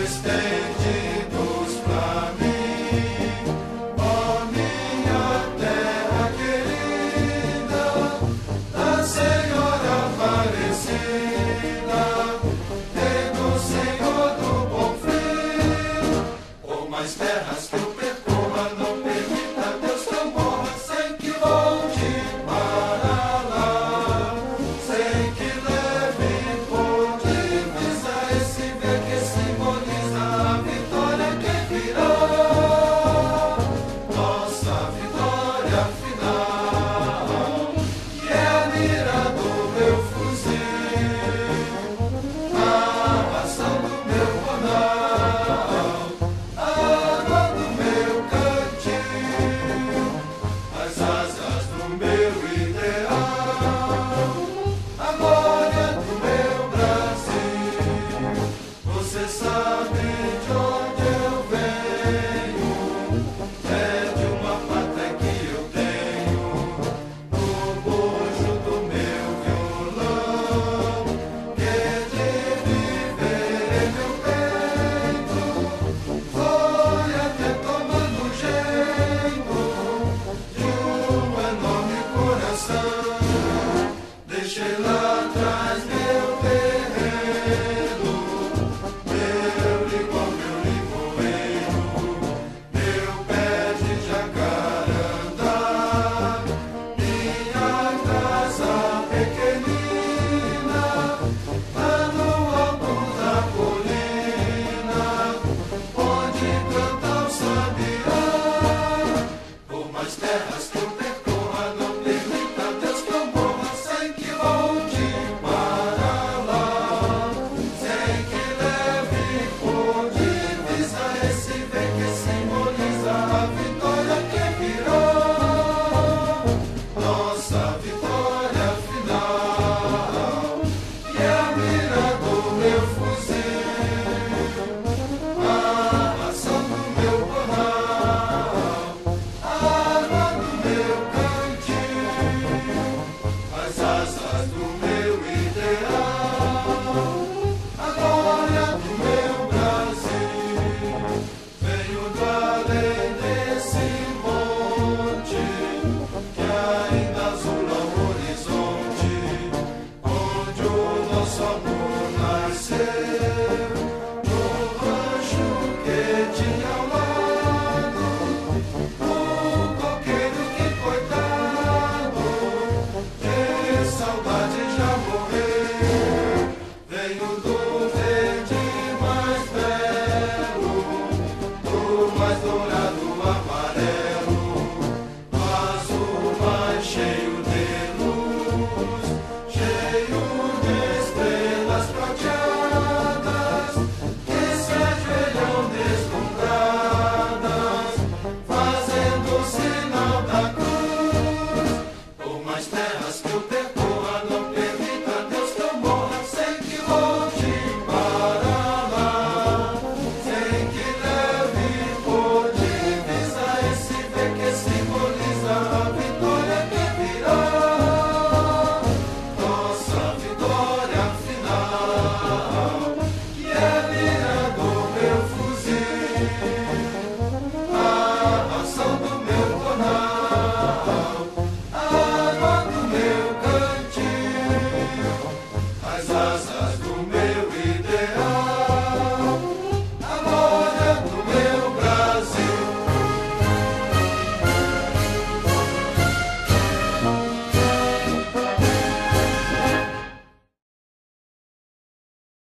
Estendidos pra mais terras que eu percorra, não permita Deus que eu morra sem que volte para lá, sem que leve por divisa esse ver que simboliza a vitória que virá, nossa vitória final, que é a mira do meu fuzil, a ação do meu bonal, a água do meu cantil, as asas do meu ideal, a glória do meu Brasil. Você sabe de onde eu venho, é de uma pátria que eu tenho, no bojo do meu violão, que de viver em meu peito foi até tomando jeito de um enorme coração. Deixei lá atrás meu terreno, meu limão, meu limoeiro, meu pé de jacarandá, minha casa pequenina, lá no alto da colina, onde canta o sabiá. Por mais terras que eu percorra, não permita Deus que eu morra sem que volte para lá, sem que leve por divisa esse bem que simboliza a vitória que virá, nossa vitória final, que é a mira do meu fuzil, a ação do meu bonal, a água do meu cantil, as asas do meu ideal, a glória do meu Brasil. Venho do além desse monte, que ainda azula o horizonte, onde o nosso amor nasceu, no rancho que tinha ao lado um coqueiro que, coitado, de saudade já morreu. Venho do verde mais belo, do mais dourado